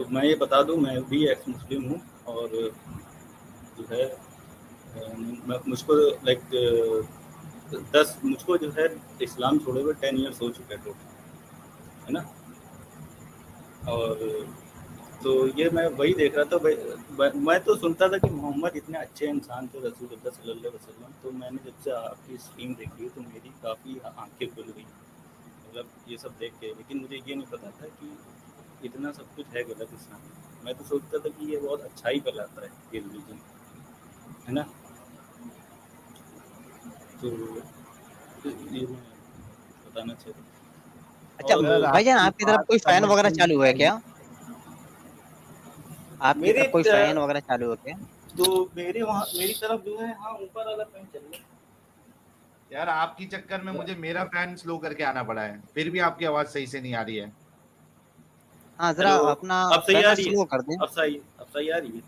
मैं ये बता दूं, मैं भी एक्स मुस्लिम हूँ और जो है मुझको लाइक 10 मुझको जो है इस्लाम छोड़े हुए 10 ईयर्स हो चुके हैं टोटल, है ना। और तो ये मैं वही देख रहा था, मैं तो सुनता था कि मोहम्मद इतने अच्छे इंसान थे, रसूलुल्लाह सल्लल्लाहु अलैहि वसल्लम। तो मैंने जब से आपकी स्ट्रीम देखी तो मेरी काफ़ी आंखें खुल गई, मतलब ये सब देख के। लेकिन मुझे ये नहीं पता था कि इतना सब कुछ है गलत इस्लाम में। मैं तो सोचता था कि ये बहुत अच्छा ही फैलाता है ये रिलीजन, है ना। तो ये मैं बताना चाहता। अच्छा और भाईजान, आपकी आपकी तरफ बात कोई फैन वगैरह समझनी चालू है क्या? आपकी मेरे तरफ कोई फैन वगैरह चालू है क्या? तो मेरे वहाँ मेरी तरफ जो है, हाँ, ऊपर वाला फैन चल रहा है। यार आपकी चक्कर में मुझे मेरा फैन स्लो करके आना पड़ा है, फिर भी आपकी आवाज सही से नहीं आ रही है। हाँ, जरा हेलो, अपना अब सही फैन आ ना रही है? स्लो कर दें। अब सही आ रही है?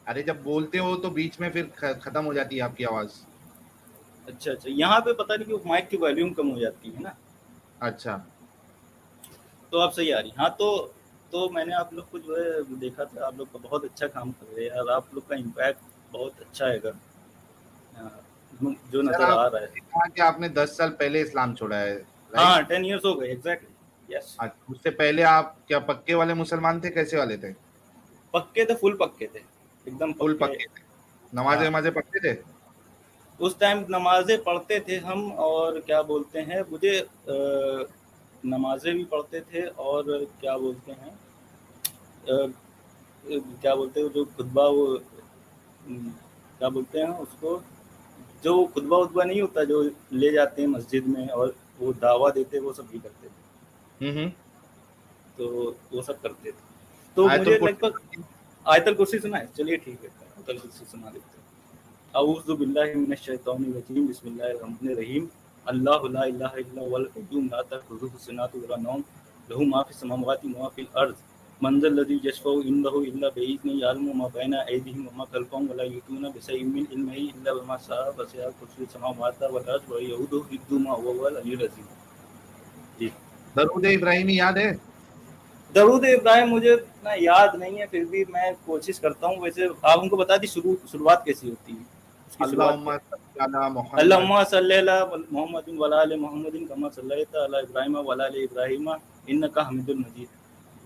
अरे जब बोलते हो तो बीच में फिर खत्म हो जाती है आपकी आवाज। अच्छा अच्छा, यहाँ पे पता नहीं क्यों माइक की वॉल्यूम कम हो जाती है ना। अच्छा। तो अब सही आ रही। हाँ, तो मैंने आप लोग को जो है देखा था, आप लोग का बहुत अच्छा काम कर रहे हैं और आप लोग का इम्पैक्ट बहुत अच्छा है अगर जो सर नज़र आ रहा है। आपने कहा कि आपने 10 साल पहले इस्लाम छोड़ा है, हाँ, राइट? 10 ईयर्स हो गए, एग्जैक्टली, यस। अच्छा, उससे पहले आप क्या पक्के वाले मुसलमान थे, कैसे वाले थे? पक्के थे, फुल पक्के थे, एकदम फुल पक्के। पक्के थे? नमाजें हाँ, वमाजें पढ़ते थे? उस टाइम नमाज़ें पढ़ते थे हम, और क्या बोलते हैं, मुझे नमाज़ें भी पढ़ते थे, और क्या बोलते हैं, क्या बोलते हैं जो खुतबा, वो क्या बोलते हैं उसको, जो खुतबा उतबा नहीं होता जो ले जाते हैं मस्जिद में और वो दावा देते, वो सब भी करते थे। हम्म। तो वो सब करते थे। तो आयतुल मुझे लगभग कुर्सी। आयतल कुर्सी सुना है? चलिए ठीक है, आयतल कुर्सी सुना देते हैं। अऊज़ु बिल्लाहि मिनश शैतानिर रजीम, बिस्मिल्लाहिर रहमानिर रहीम। अल्लाहु ला इलाहा इल्ला हुवल कय्यूम ला तअखुज़ुहु सिनतुन वला नौम, लहू मा फ़िस समावाति व मा फ़िल अर्ज़, मन ज़ल्लज़ी यशफ़उ इंदहु इल्ला बिइज़्निही, यअलमु मा बैना अयदीहिम व मा खल्फ़हुम व ला युहीतूना बिशैइन मिन इल्मिही इल्ला बिमा शाअ, वसिअ कुर्सियुहु समावाति वल अर्ज़ व यऊदुहु हिफ्ज़ुहुमा व हुवल अलिय्युल अज़ीम। जी। दरूद इब्राहिमी याद है? दरूद इब्राहिम मुझे इतना याद नहीं है, फिर भी मैं कोशिश करता हूँ। वैसे आप हमको बता दी शुरुआत कैसी होती है, उसकी शुरुआत क्या अल्लाहुम्मा है? सल्ली अला मोहम्मद। अल्लाहुम्मा सल्ली अला मोहम्मदिन व अला आलि मोहम्मदिन कमा सल्लैता अला इब्राहीम व अला आलि इब्राहीम इन्नका हमीदुल मजीद।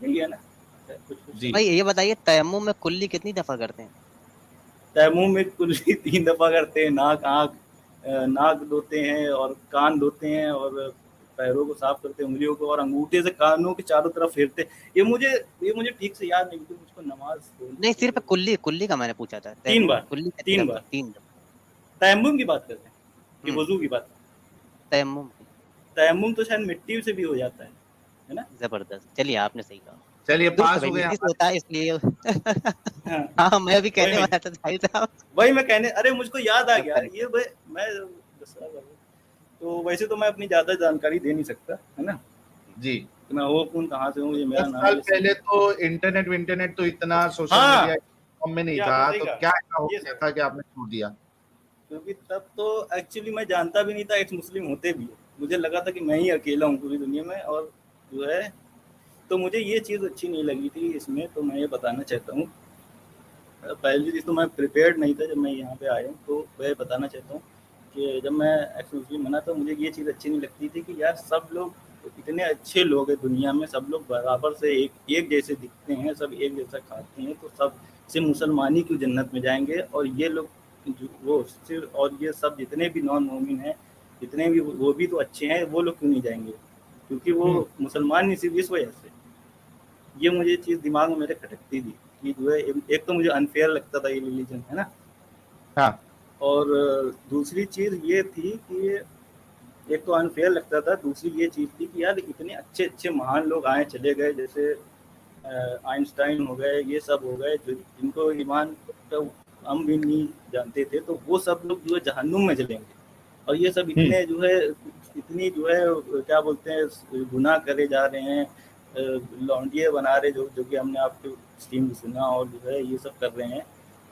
यही है ना? कुछ जी। भाई ये बताइए, तयम्मुम में कुल्ली कितनी दफा करते हैं? तैमूम में कुल्ली 3 दफ़ा करते हैं, नाक धोते हैं और कान धोते हैं और पैरों को साफ करते हैं, उंगलियों को, और अंगूठे से कानों के चारों तरफ फेरते हैं। ये मुझे ठीक से याद नहीं, क्योंकि मुझको नमाज नहीं, बोलते सिर्फ हुए कुल्ली कुल्ली का मैंने पूछा था। 3 तयम्मुम में बार, कुल्ली कितनी 3 दफा? बार। 3 दफा। तयम्मुम की बात कर रहे हैं कि हम्म। वजू की बात? तयम्मुम की। तयम्मुम तो शायद मिट्टी से भी हो जाता है ना? जबरदस्त, चलिए आपने सही कहा। चलिए दुरुस्त है पास भाई, हो गए मिट्टी से हमारे। होता है इसलिए। हाँ, हाँ, मैं भी वही कहने मैं वाला था भाई साहब। वही मैं कहने, अरे मुझको याद आ सब गया करेक्ट ये है। मैं दूसरा बाबू। तो वैसे तो मैं अपनी ज़्यादा जानकारी दे नहीं सकता, है ना, जी। कि मैं हो कौन, कहाँ से हूँ, ये मेरा दस नाम, साल ये सब। पहले तो इंटरनेट विंटरनेट तो इतना सोशल मीडिया हाँ, में नहीं ये था, आपने सही तो कहा, क्या ऐसा हो ये गया सही, था कि आपने छोड़ दिया? क्योंकि तब तो एक्चुअली मैं जानता भी नहीं था एक्स मुस्लिम होते भी है। मुझे लगा था कि मैं ही अकेला हूँ पूरी दुनिया में, और जो है, तो मुझे ये चीज़ अच्छी नहीं लगी थी इसमें, तो मैं ये बताना चाहता हूँ। पहली चीज़ तो मैं प्रिपेयर्ड नहीं था जब मैं यहाँ पे आया हूँ, तो मैं बताना चाहता हूँ कि जब मैं एक्स मुस्लिम बना तो मुझे ये चीज़ अच्छी नहीं लगती थी कि यार सब लोग इतने अच्छे लोग हैं दुनिया में, सब लोग बराबर से एक जैसे दिखते हैं, सब एक जैसा खाते हैं, तो सब से मुसलमानी क्यों जन्नत में जाएंगे, और ये लोग वो सिर्फ, और ये सब जितने भी नॉन मोमिन हैं, जितने भी वो भी तो अच्छे हैं, वो लोग क्यों नहीं जाएंगे? क्योंकि वो हम्म। मुसलमान नहीं, सिर्फ इस वजह से। ये मुझे चीज़ दिमाग में मेरे खटकती थी कि जो है, एक तो मुझे अनफेयर लगता था ये रिलीजन, है ना। हाँ। और दूसरी चीज़ ये थी कि एक तो अनफेयर लगता था, दूसरी ये चीज़ थी कि यार इतने अच्छे अच्छे महान लोग आए चले गए, जैसे आइंस्टाइन हो गए, ये सब हो गए, जो जिनको ईमान तो हम भी नहीं जानते थे, तो वो सब लोग जो है जहन्नुम में चलेंगे। और ये सब हम्म। इतने जो है, इतनी जो है क्या बोलते हैं, गुनाह करे जा रहे हैं, लौंडिये बना रहे, जो कि हमने आपके स्ट्रीम में सुना, और जो है ये सब कर रहे हैं।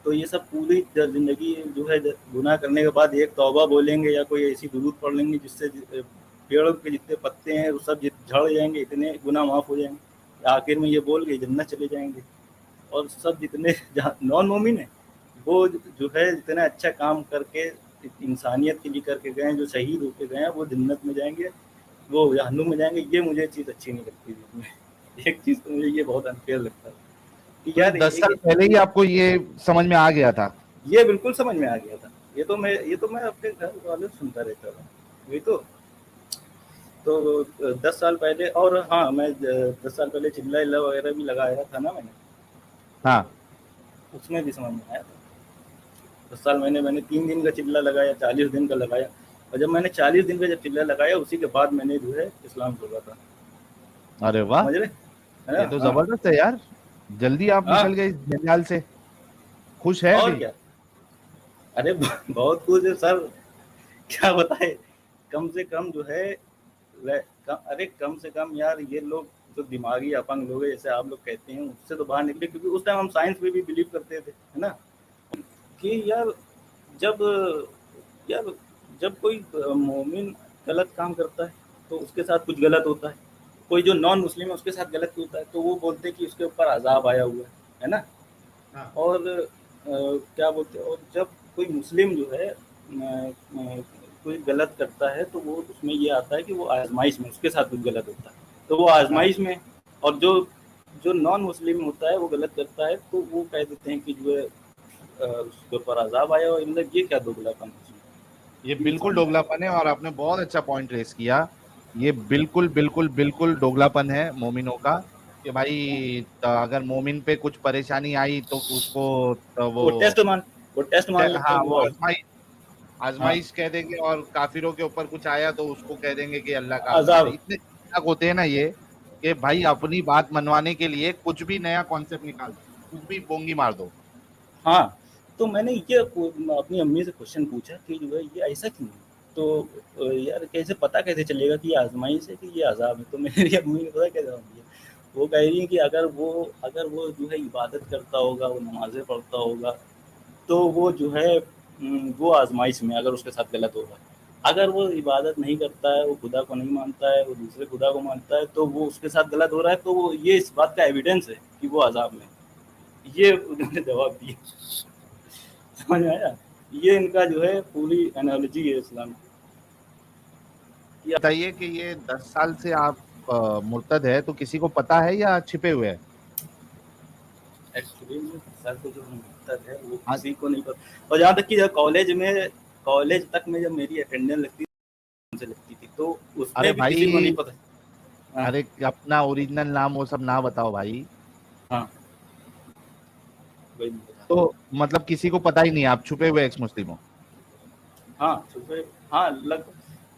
तो ये सब पूरी ज़िंदगी जो है गुनाह करने के बाद एक तौबा बोलेंगे या कोई ऐसी दुरूद पढ़ लेंगे जिससे पेड़ों के जितने पत्ते हैं वो सब झड़ जाएंगे, इतने गुनाह माफ़ हो जाएंगे। आखिर में ये बोल के जन्नत चले जाएंगे। और सब जितने नॉन मोमिन है वो जो है जितना अच्छा काम करके इंसानियत के लिए करके गए हैं, जो शहीद होके गए हैं, वो जन्नत में जाएंगे, वो जहन्नुम में जाएंगे। ये मुझे चीज़ अच्छी नहीं लगती इसमें। एक चीज़ तो मुझे ये बहुत अनफेयर लगता है कि तो यार 10 साल पहले ही आपको ये समझ में आ गया था? ये बिल्कुल समझ में आ गया था। ये तो मैं अपने घर वालों से सुनता रहता था। वही तो 10 साल पहले। और हाँ, मैं 10 साल पहले चिल्ला इल्ला वगैरह भी लगाया था ना मैंने, हाँ, उसमें भी समझ में आया था। 10 साल मैंने 3 दिन का चिल्ला लगाया, 40 दिन का लगाया, और जब मैंने 40 दिन का जब चिल्ला लगाया उसी के बाद मैंने जो है इस्लाम छोड़ा था। अरे वाह, समझ रहे, है ये ना? तो हाँ, जबरदस्त है यार, जल्दी आप हाँ, निकल गए इस जंजाल से। खुश है और अभी? क्या। अरे बहुत कुछ है सर, क्या बताए। कम से कम जो है अरे कम से कम यार ये लोग जो दिमागी अपंग लोग हैं जैसे आप लोग कहते हैं, उससे तो बाहर निकले। क्योंकि उस टाइम हम साइंस में भी बिलीव करते थे, है ना, कि जब यार जब कोई मोमिन गलत काम करता है तो उसके साथ कुछ गलत होता है, कोई जो नॉन मुस्लिम है उसके साथ गलत होता है, तो वो बोलते हैं कि उसके ऊपर अजाब आया हुआ है ना। हाँ। और क्या बोलते हैं, और जब कोई मुस्लिम जो है कोई गलत करता है तो वो उसमें ये आता है कि वो आजमाइश में उसके साथ कुछ गलत होता है, तो वो आजमाइश में। और जो जो नॉन मुस्लिम होता है वो गलत करता है तो वो कह देते हैं कि जो है उसके ऊपर अजाब आया हुआ है। मतलब ये क्या दोगलापन है उसमें? ये बिल्कुल दोगलापन है, और आपने बहुत अच्छा पॉइंट रेस किया। ये बिल्कुल बिल्कुल बिल्कुल दोगलापन है मोमिनों का, कि भाई अगर मोमिन पे कुछ परेशानी आई तो उसको तो वो टेस्ट मान लेते हाँ, हैं वो वो। हाँ, आजमाइश कह देंगे, और काफिरों के ऊपर कुछ आया तो उसको कह देंगे कि अल्लाह का अजाब है। अजाब। इतने खतरनाक होते हैं ना ये, कि भाई अपनी बात मनवाने के लिए कुछ भी नया कॉन्सेप्ट निकाल दो, कुछ भी बोंगी मार दो। हाँ, तो मैंने ये अपनी अम्मी से क्वेश्चन पूछा कि जो है ये ऐसा क्यों है? तो यार कैसे पता कैसे चलेगा कि ये आज़माइश है कि ये अज़ाब है? तो मेरी अम्मी ने पता क्या जवाब दिया? वो कह रही हैं कि अगर वो जो है इबादत करता होगा, वो नमाज़ें पढ़ता होगा, तो वो जो है वो आज़माइश में, अगर उसके साथ गलत होगा। अगर वो इबादत नहीं करता है, वो खुदा को नहीं मानता है, वो दूसरे खुदा को मानता है, तो वो उसके साथ गलत हो रहा है, तो वो ये इस बात का एविडेंस है कि वो अज़ाब में है। ये उन्होंने जवाब दिया। समझ में आया? ये इनका जो है पूरी एनालॉजी है इस्लाम की। बताइए कि ये 10 साल से आप मुर्तद है, तो किसी को पता है या छिपे हुए है? एक्चुअली में सर को जो मुहत्तर है वो हाँ, किसी को नहीं पता। और जहाँ तक कि जब कॉलेज तक में जब मेरी अटेंडेंस लगती थी तो अरे उसमें भी किसी को नहीं भाई, पता। हाँ, अरे अपना ओरिजिनल नाम वो सब ना बताओ भाई। हाँ, वही नहीं पता। तो मतलब किसी को पता ही नहीं, आप छुपे हुए एक्स मुस्लिम हो? हाँ, सुबह हाँ लग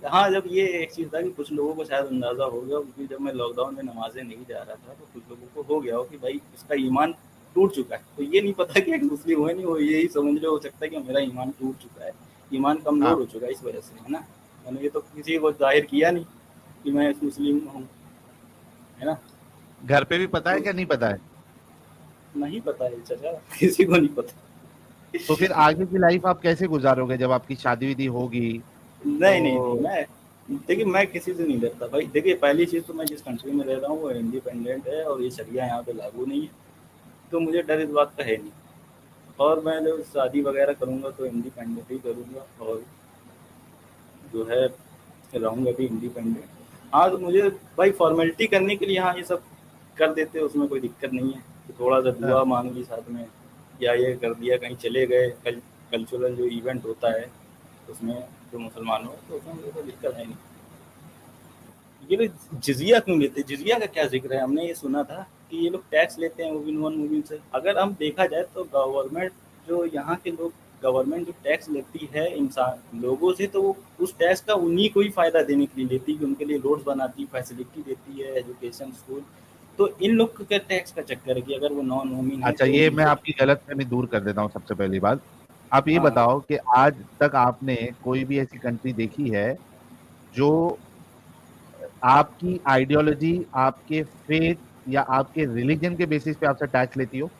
हाँ, जब ये एक चीज़ था कि कुछ लोगों को शायद अंदाज़ा हो गया, क्योंकि जब मैं लॉकडाउन में नमाज़ें नहीं जा रहा था तो कुछ लोगों को हो गया हो कि भाई इसका ईमान टूट चुका है। तो ये नहीं पता कि एक मुस्लिम हो या नहीं हो, यही समझ लो हो सकता है कि मेरा ईमान टूट चुका है, ईमान कमज़ोर हाँ, हो चुका है इस वजह से, है ना। मैंने ये तो किसी को ज़ाहिर किया नहीं कि मैं एक मुस्लिम हूँ, है ना। घर पे भी पता है तो क्या नहीं पता है? नहीं पता है चाचा, किसी को नहीं पता। तो फिर आगे की लाइफ आप कैसे गुजारोगे जब आपकी शादी विदी होगी? नहीं, नहीं, नहीं, तो देखिए मैं किसी से नहीं डरता भाई। देखिए पहली चीज़ तो मैं जिस कंट्री में रह रहा हूँ वो इंडिपेंडेंट है और ये शरिया यहाँ पे लागू नहीं है, तो मुझे डर इस बात का है नहीं। और मैं जब शादी वगैरह करूँगा तो इंडिपेंडेंट ही करूँगा, और जो है रहूँगा भी इंडिपेंडेंट। हाँ, तो मुझे भाई फॉर्मेलिटी करने के लिए हाँ ये सब कर देते हैं, उसमें कोई दिक्कत नहीं है। तो थोड़ा सा हाँ, दुआ मांग ली साथ में, या ये कर दिया कहीं चले गए, कल्चरल जो इवेंट होता है उसमें, जो मुसलमानों तो उसमें मुझे कोई दिक्कत है नहीं। ये लोग जिजिया क्यों लेते हैं? जिजिया का क्या जिक्र है? हमने ये सुना था कि ये लोग टैक्स लेते हैं मुबिन वन मुबिन से। अगर हम देखा जाए तो गवर्नमेंट जो यहाँ के लोग गवर्नमेंट जो टैक्स लेती है इंसान लोगों से, तो वो उस टैक्स का उन्हीं को ही फ़ायदा देने के लिए लेती है कि उनके लिए रोड्स बनाती, फैसिलिटी देती है, एजुकेशन, स्कूल। तो इन लोग का टैक्स का चक्कर है कि अगर वो नॉन मोमिन है अच्छा, तो ये मैं उनको। आपकी गलतफहमी दूर कर देता हूँ। सबसे पहली बात, आप ये हाँ, बताओ कि आज तक आपने कोई भी ऐसी कंट्री देखी है जो आपकी आइडियोलॉजी, आपके फेथ या आपके रिलीजन के बेसिस पे आपसे टैक्स लेती हो?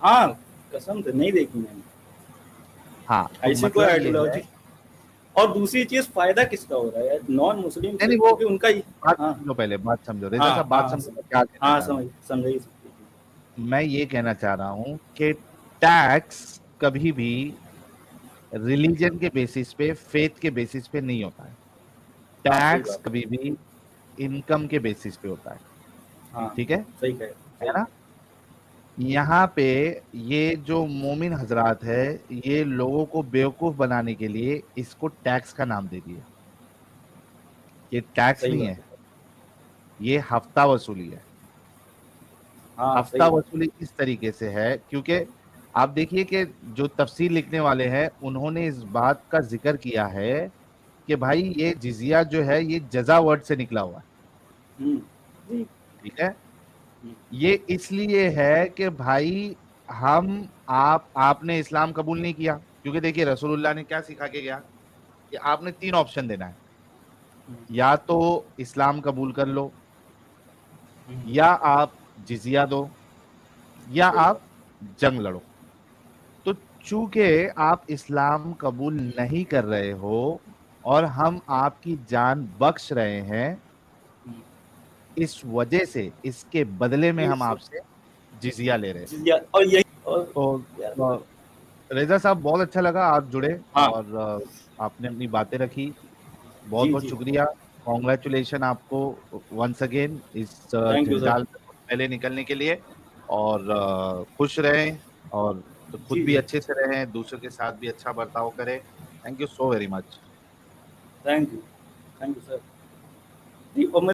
हाँ, कसम से नहीं देखी मैंने हाँ, तो ऐसी कोई मतलब ये आइडियोलॉजी। है, और दूसरी चीज फायदा किसका हो रहा है नॉन मुस्लिम से, नहीं वो क्योंकि उनका बात हाँ समझो, पहले बात समझो रेजा हाँ साहब, बात हाँ समझो मैं क्या कहना हाँ चाह रहा हूँ। समझ मैं ये कहना चाह रहा हूँ कि टैक्स कभी भी रिलीजन के बेसिस पे, फेथ के बेसिस पे नहीं होता है। हाँ सही टैक्स बात कभी भी इनकम के बेसिस पे होता है, हाँ ठीक है सही कहे है ना। यहाँ पे ये जो मोमिन हजरात है, ये लोगों को बेवकूफ बनाने के लिए इसको टैक्स का नाम दे दिया। ये टैक्स सही नहीं बात है, है ये हफ्ता वसूली है। हाँ सही हफ्ता बात वसूली इस तरीके से है क्योंकि आप देखिए कि जो तफसीर लिखने वाले हैं उन्होंने इस बात का जिक्र किया है कि भाई ये जिजिया जो है ये जजा वर्ड से निकला हुआ है, जी ठीक है। हम्म, ये इसलिए है कि भाई हम आपने इस्लाम कबूल नहीं किया, क्योंकि देखिए रसूलुल्लाह ने क्या सिखा के गया कि आपने 3 ऑप्शन देना है, हम्म, या तो इस्लाम कबूल कर लो, हम्म, या आप जिजिया दो, या सही आप बात जंग लड़ो। तो चूंकि आप इस्लाम कबूल नहीं कर रहे हो और हम आपकी जान बख्श रहे हैं, हम्म, इस वजह से इसके बदले में हम इस आपसे जिजिया ले रहे हैं। जिजिया और यही और तो यार रेजा साहब बहुत अच्छा लगा आप जुड़े हाँ और आपने अपनी बातें रखी, बहुत जी बहुत जी शुक्रिया। कॉन्ग्रेचुलेशन आपको वंस अगेन इस थैंक यू सर जंजाल से पहले निकलने के लिए। और खुश रहें और तो खुद जी भी जी अच्छे से रहें, दूसरों के साथ भी अच्छा बर्ताव करें। Thank you so very much. Thank you sir ji और